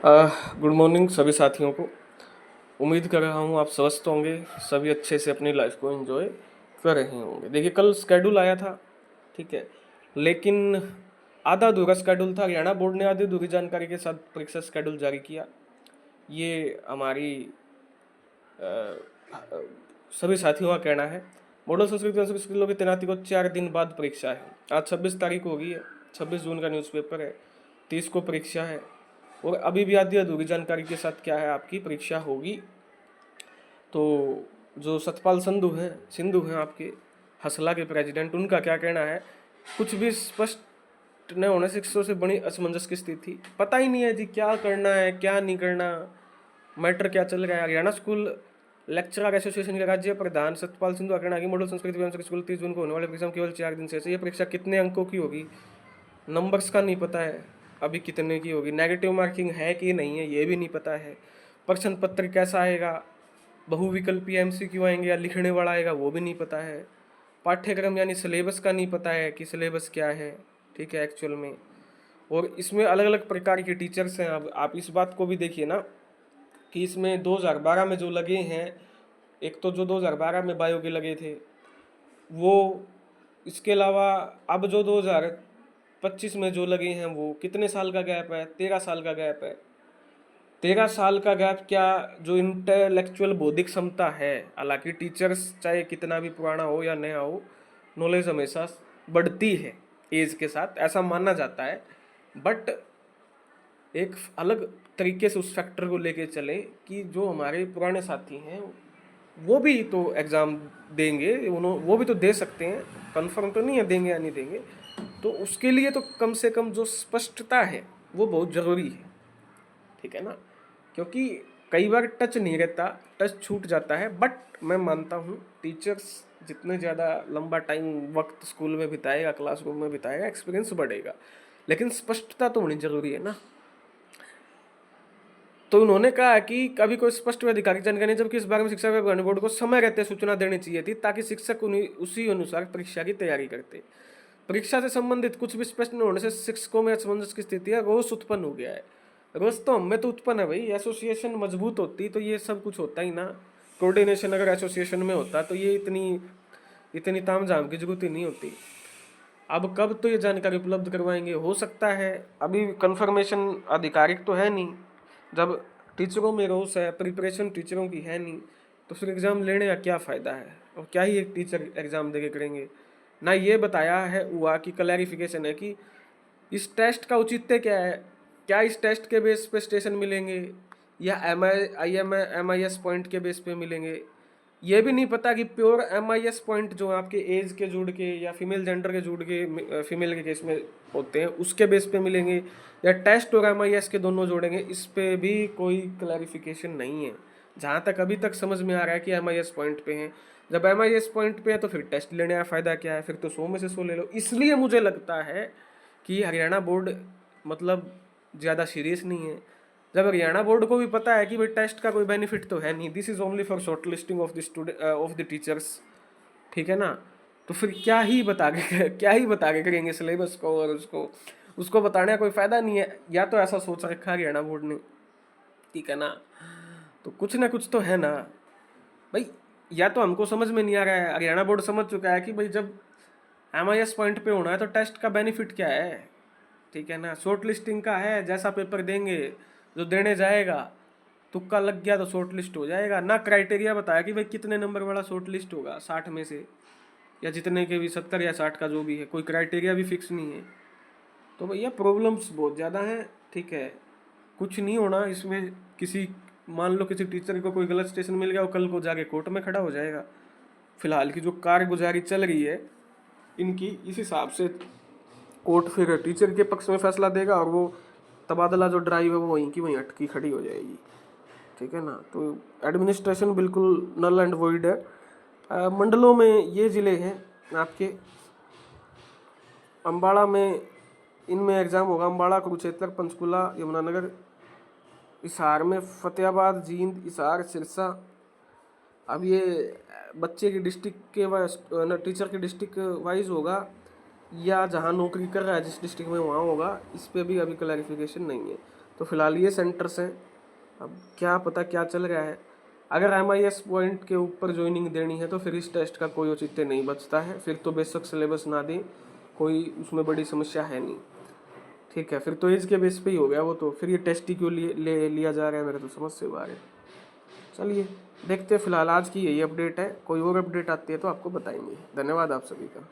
Good morning सभी साथियों को। उम्मीद कर रहा हूँ आप स्वस्थ होंगे, सभी अच्छे से अपनी लाइफ को एंजॉय कर रहे होंगे। देखिए कल स्केड्यूल आया था, ठीक है, लेकिन आधा अधूरा स्केड्यूल था। हरियाणा बोर्ड ने आधी अधूरी जानकारी के साथ परीक्षा स्केड्यूल जारी किया। ये हमारी सभी साथियों का कहना है। मॉडल संस्कृत संस्कृत स्कूलों की तैनाती को 4 दिन बाद परीक्षा है। आज 26 तारीख हो गई है, 26 जून का न्यूज़पेपर है, 30 को परीक्षा है और अभी भी आधी अधूरी जानकारी के साथ क्या है आपकी परीक्षा होगी। तो जो सतपाल सिंधु हैं आपके हसला के प्रेसिडेंट, उनका क्या कहना है, कुछ भी स्पष्ट न होने से शिक्षकों से बड़ी असमंजस की स्थिति, पता ही नहीं है जी क्या करना है क्या नहीं करना, मैटर क्या चल रहा है। हरियाणा स्कूल लेक्चरर एसोसिएशन के राज्य प्रधान सतपाल सिंधु का कहना है कि मॉडल संस्कृत एवं स्कूल 30 जून को होने वाले परीक्षा में केवल 4 दिन से ये परीक्षा कितने अंकों की होगी, नंबर्स का नहीं पता है, अभी कितने की होगी, नेगेटिव मार्किंग है कि नहीं है ये भी नहीं पता है, प्रश्न पत्र कैसा आएगा, बहुविकल्पी एमसीक्यू आएंगे या लिखने वाला आएगा वो भी नहीं पता है, पाठ्यक्रम यानी सिलेबस का नहीं पता है कि सिलेबस क्या है, ठीक है एक्चुअल में। और इसमें अलग अलग प्रकार के टीचर्स हैं। अब आप इस बात को भी देखिए ना कि इसमें 2012 में जो लगे हैं, एक तो जो 2012 में बायो के लगे थे वो, इसके अलावा अब जो 2025 में जो लगे हैं वो, कितने साल का गैप है, 13 साल का गैप है। 13 साल का गैप क्या, जो इंटेलेक्चुअल बौद्धिक क्षमता है, हालांकि टीचर्स चाहे कितना भी पुराना हो या नया हो, नॉलेज हमेशा बढ़ती है एज के साथ, ऐसा माना जाता है। बट एक अलग तरीके से उस फैक्टर को लेके चले कि जो हमारे पुराने साथी हैं वो भी तो एग्ज़ाम देंगे, वो भी तो दे सकते हैं, कन्फर्म तो नहीं है देंगे या नहीं देंगे। तो उसके लिए तो कम से कम जो स्पष्टता है वो बहुत ज़रूरी है, ठीक है ना, क्योंकि कई बार टच नहीं रहता, टच छूट जाता है। बट मैं मानता हूँ टीचर्स जितने ज़्यादा लंबा टाइम वक्त स्कूल में बिताएगा, क्लासरूम में बिताएगा, एक्सपीरियंस बढ़ेगा, लेकिन स्पष्टता तो होनी जरूरी है ना। तो उन्होंने कहा कि कभी कोई स्पष्ट व आधिकारिक जानकारी नहीं, जबकि इस बारे में शिक्षा विभाग बोर्ड को समय रहते सूचना देनी चाहिए थी ताकि शिक्षक उसी अनुसार परीक्षा की तैयारी करते। परीक्षा से संबंधित कुछ भी स्पष्ट न होने से शिक्षकों में असमंजस की स्थिति है, रोष उत्पन्न हो गया है। रोष तो हमें तो उत्पन्न है भाई, एसोसिएशन मजबूत होती तो ये सब कुछ होता ही ना। कोऑर्डिनेशन अगर एसोसिएशन में होता तो ये इतनी तामझाम की जरूरत ही नहीं होती। अब कब तो ये जानकारी उपलब्ध करवाएंगे, हो सकता है अभी कंफर्मेशन आधिकारिक तो है नहीं। जब टीचरों में रोष है, प्रिपरेशन टीचरों की है नहीं, तो फिर एग्ज़ाम लेने का क्या फ़ायदा है, और क्या ही एक टीचर एग्ज़ाम दे के करेंगे। ना ये बताया है हुआ कि क्लैरिफिकेशन है कि इस टेस्ट का औचित्य क्या है, क्या इस टेस्ट के बेस पे स्टेशन मिलेंगे या एम आई एस पॉइंट के बेस पे मिलेंगे। ये भी नहीं पता कि pure M I S point जो आपके एज के जुड़ के या फीमेल जेंडर के जुड़ के फीमेल के केस में होते हैं उसके बेस पे मिलेंगे, या टेस्ट और एम आई एस के दोनों जोड़ेंगे, इस पे भी कोई क्लैरिफिकेशन नहीं है। जहाँ तक अभी तक समझ में आ रहा है कि एम आई एस पॉइंट पे हैं। जब एम आई एस पॉइंट पे है तो फिर टेस्ट लेने का फ़ायदा क्या है, फिर तो 100 में से 100 ले लो। इसलिए मुझे लगता है कि हरियाणा बोर्ड मतलब ज़्यादा सीरियस नहीं है। जब हरियाणा बोर्ड को भी पता है कि भाई टेस्ट का कोई बेनिफिट तो है नहीं, this is only for short listing of the student of the teachers, ठीक है ना, तो फिर क्या ही बता के करेंगे सिलेबस को, और उसको बताने का कोई फ़ायदा नहीं है। या तो ऐसा सोच रखा है हरियाणा बोर्ड ने, ठीक है ना, तो कुछ ना कुछ तो है ना भाई। या तो हमको समझ में नहीं आ रहा है, हरियाणा बोर्ड समझ चुका है कि भाई जब एम आई एस पॉइंट पे होना है तो टेस्ट का बेनिफिट क्या है, ठीक है ना, शॉर्ट लिस्टिंग का है, जैसा पेपर देंगे जो देने जाएगा तुक्का लग गया तो शॉर्ट लिस्ट हो जाएगा। ना क्राइटेरिया बताया कि भाई कितने नंबर वाला शॉर्ट लिस्ट होगा, 60 में से या जितने के भी 70 या 60 का जो भी है, कोई क्राइटेरिया भी फिक्स नहीं है। तो भैया प्रॉब्लम्स बहुत ज़्यादा हैं, ठीक है, कुछ नहीं होना इसमें। मान लो किसी टीचर को कोई गलत स्टेशन मिल गया, वो कल को जाके कोर्ट में खड़ा हो जाएगा। फिलहाल की जो कारगुजारी चल रही है इनकी, इस हिसाब से कोर्ट फिर टीचर के पक्ष में फैसला देगा और वो तबादला जो ड्राइव है वो वहीं की वहीं अटकी खड़ी हो जाएगी, ठीक है ना। तो एडमिनिस्ट्रेशन बिल्कुल नल एंड वॉइड है। मंडलों में ये ज़िले हैं आपके, अम्बाड़ा में इनमें एग्ज़ाम होगा, अम्बाड़ा, कुरुक्षेत्र, पंचकुला, यमुनानगर, हिसार में फतेहाबाद, जींद, हिसार, सिरसा। अब ये बच्चे की डिस्ट्रिक्ट के वाइज, टीचर के डिस्ट्रिक्ट वाइज होगा या जहाँ नौकरी कर रहा है जिस डिस्ट्रिक्ट में वहाँ होगा, इस पर भी अभी क्लैरिफिकेशन नहीं है। तो फिलहाल ये सेंटर्स हैं। अब क्या पता क्या चल रहा है। अगर MIS पॉइंट के ऊपर ज्वाइनिंग देनी है तो फिर इस टेस्ट का कोई औचित्य नहीं बचता है, फिर तो बेशक सिलेबस ना दें, कोई उसमें बड़ी समस्या है नहीं। ठीक है, फिर तो एज के बेस पे ही हो गया वो तो, फिर ये टेस्ट ही क्यों लिया जा रहा है, मेरे तो समझ से बाहर है। चलिए देखते हैं, फिलहाल आज की यही अपडेट है, कोई और अपडेट आती है तो आपको बताएंगे। धन्यवाद आप सभी का।